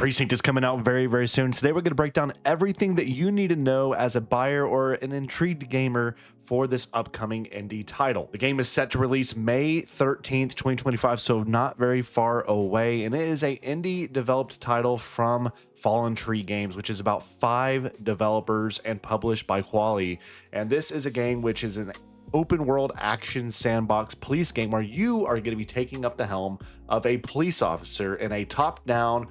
Precinct is coming out very, very soon. Today, we're going to break down everything that you need to know as a buyer or an intrigued gamer for this upcoming indie title. The game is set to release May 13th, 2025, so not very far away. And it is a indie developed title from Fallen Tree Games, which is about 5 developers and published by Quali. And this is a game which is an open world action sandbox police game where you are going to be taking up the helm of a police officer in a top-down,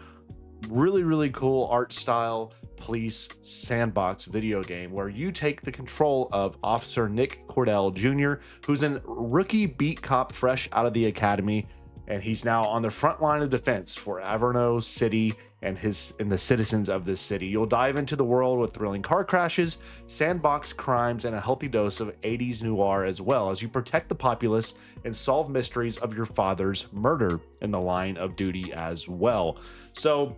really cool art style police sandbox video game where you take the control of Officer Nick Cordell Jr., who's a rookie beat cop fresh out of the academy, and he's now on the front line of defense for Averno City and the citizens of this city. You'll dive into the world with thrilling car crashes, sandbox crimes, and a healthy dose of 80s noir, as well as you protect the populace and solve mysteries of your father's murder in the line of duty as well. So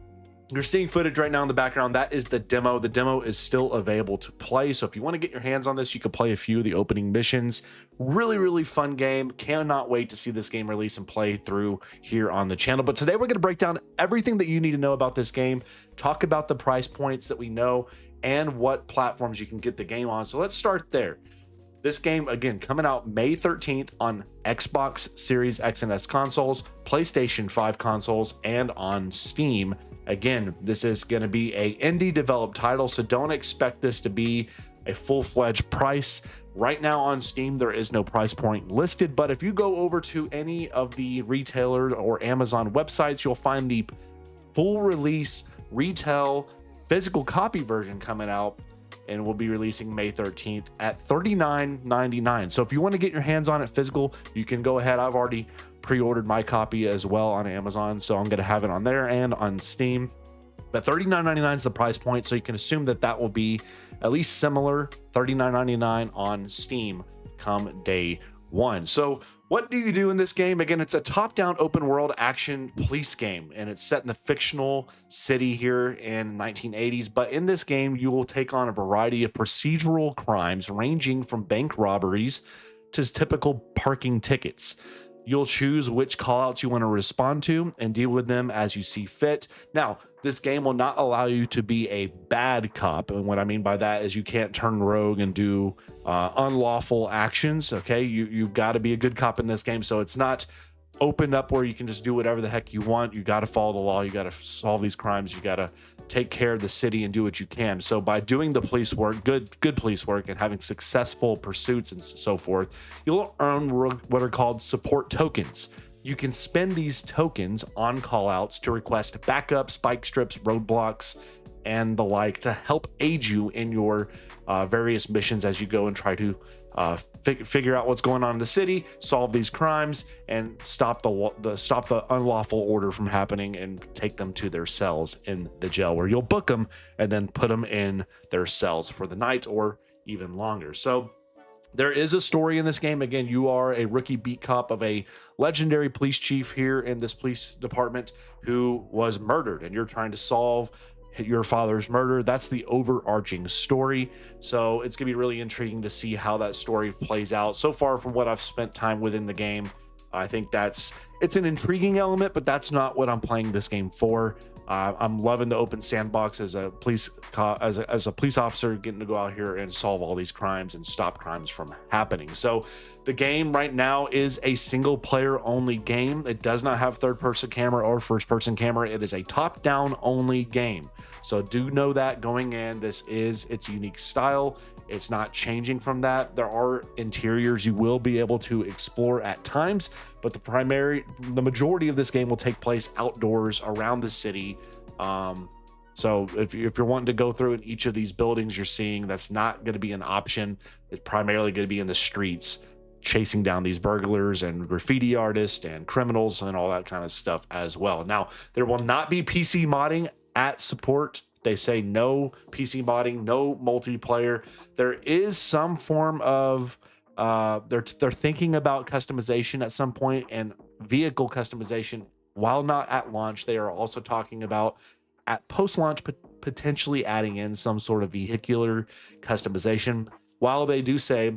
you're seeing footage right now in the background. That is the demo. The demo is still available to play. So if you want to get your hands on this, you can play a few of the opening missions. Really fun game. Cannot wait to see this game release and play through here on the channel. But today we're going to break down everything that you need to know about this game, talk about the price points that we know, and what platforms you can get the game on. So let's start there. This game, again, coming out May 13th on Xbox Series X and S consoles, PlayStation 5 consoles, and on Steam. Again, this is going to be a indie developed title, so don't expect this to be a full-fledged price. Right now on Steam, there is no price point listed, but if you go over to any of the retailer or Amazon websites, you'll find the full release retail physical copy version coming out, and we'll be releasing May 13th at $39.99. So if you want to get your hands on it physical, you can go ahead. I've already pre-ordered my copy as well on Amazon, so I'm going to have it on there and on Steam. But $39.99 is the price point, so you can assume that that will be at least similar, $39.99 on Steam come day one. So what do you do in this game? Again, it's a top-down open world action police game, and it's set in the fictional city here in 1980s. But in this game, you will take on a variety of procedural crimes ranging from bank robberies to typical parking tickets. You'll choose which callouts you want to respond to and deal with them as you see fit. Now, this game will not allow you to be a bad cop. And what I mean by that is you can't turn rogue and do unlawful actions. Okay, you've got to be a good cop in this game. So it's not opened up where you can just do whatever the heck you want. You got to follow the law. You got to solve these crimes. You got to take care of the city and do what you can. So by doing the police work, good police work, and having successful pursuits and so forth, you'll earn what are called support tokens. You can spend these tokens on callouts to request backup, spike strips, roadblocks, and the like to help aid you in your various missions as you go and try to figure out what's going on in the city, solve these crimes, and stop the unlawful order from happening and take them to their cells in the jail, where you'll book them and then put them in their cells for the night or even longer. So there is a story in this game. Again, you are a rookie beat cop of a legendary police chief here in this police department who was murdered, and you're trying to solve your father's murder. That's the overarching story. So it's gonna be really intriguing to see how that story plays out. So far, from what I've spent time within the game, I think it's an intriguing element, but that's not what I'm playing this game for. I'm loving the open sandbox as a police officer, getting to go out here and solve all these crimes and stop crimes from happening. So the game right now is a single player only game. It does not have third person camera or first person camera. It is a top down only game. So do know that going in, this is its unique style. It's not changing from that. There are interiors you will be able to explore at times, but the majority of this game will take place outdoors around the city. So if you're wanting to go through in each of these buildings you're seeing, that's not going to be an option. It's primarily going to be in the streets, chasing down these burglars and graffiti artists and criminals and all that kind of stuff as well. Now, there will not be PC modding at support. They say no PC modding, no multiplayer. There is some form of they're thinking about customization at some point, and vehicle customization. While not at launch, they are also talking about at post-launch potentially adding in some sort of vehicular customization. While they do say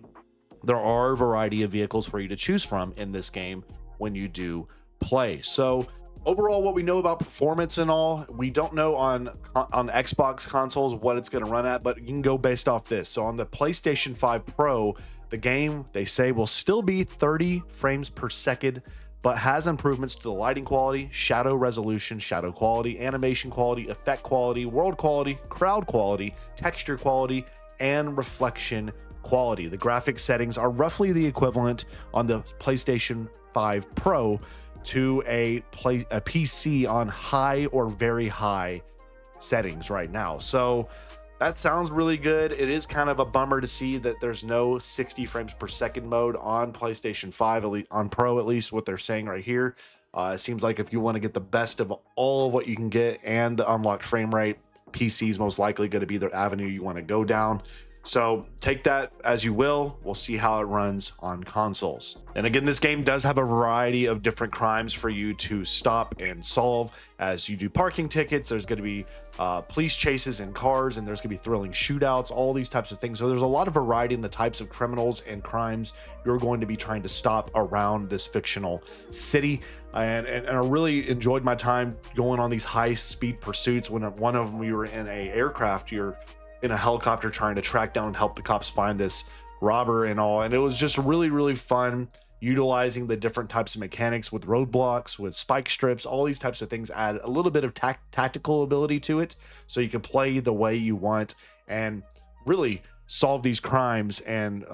there are a variety of vehicles for you to choose from in this game when you do play. So Overall, what we know about performance and all, we don't know on Xbox consoles what it's going to run at, but you can go based off this. So on the PlayStation 5 Pro, the game, they say, will still be 30 frames per second, but has improvements to the lighting quality, shadow resolution, shadow quality, animation quality, effect quality, world quality, crowd quality, texture quality, and reflection quality. The graphics settings are roughly the equivalent on the PlayStation 5 Pro to a PC on high or very high settings right now. So that sounds really good. It is kind of a bummer to see that there's no 60 frames per second mode on PlayStation 5, at least on Pro, at least what they're saying right here. It seems like if you want to get the best of all of what you can get and the unlocked frame rate, PC is most likely going to be the avenue you want to go down. So take that as you will. We'll see how it runs on consoles. And again, this game does have a variety of different crimes for you to stop and solve as you do parking tickets. There's going to be police chases in cars, and there's going to be thrilling shootouts, all these types of things. So there's a lot of variety in the types of criminals and crimes you're going to be trying to stop around this fictional city. And I really enjoyed my time going on these high speed pursuits. When one of them, we were in a aircraft, you're in a helicopter trying to track down and help the cops find this robber and all. And it was just really, really fun utilizing the different types of mechanics with roadblocks, with spike strips. All these types of things add a little bit of tactical ability to it, so you can play the way you want and really solve these crimes and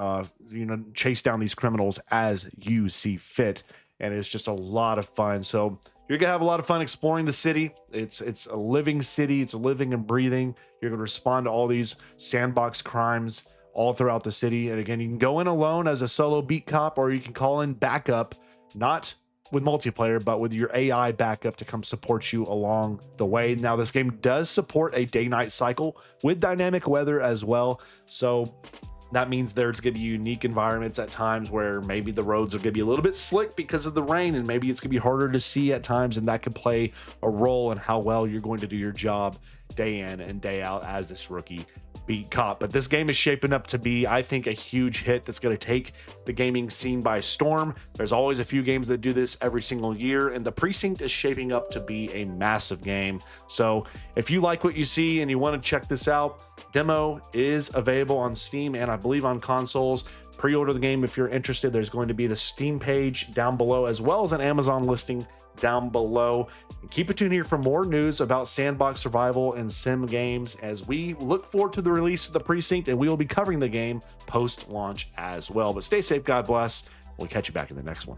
chase down these criminals as you see fit. And it's just a lot of fun. So you're gonna have a lot of fun exploring the city. It's a living city. It's living and breathing. You're gonna respond to all these sandbox crimes all throughout the city. And again, you can go in alone as a solo beat cop, or you can call in backup, not with multiplayer, but with your AI backup to come support you along the way. Now, this game does support a day-night cycle with dynamic weather as well. So that means there's going to be unique environments at times where maybe the roads are going to be a little bit slick because of the rain, and maybe it's going to be harder to see at times, and that could play a role in how well you're going to do your job day in and day out as this rookie beat cop. But this game is shaping up to be, I think, a huge hit that's going to take the gaming scene by storm. There's always a few games that do this every single year, and the Precinct is shaping up to be a massive game. So if you like what you see and you want to check this out, demo is available on Steam and I believe on consoles. Pre-order the game if you're interested. There's going to be the Steam page down below, as well as an Amazon listing down below. And keep it tuned here for more news about sandbox survival and sim games as we look forward to the release of the Precinct, and we will be covering the game post-launch as well. But stay safe, God bless. We'll catch you back in the next one.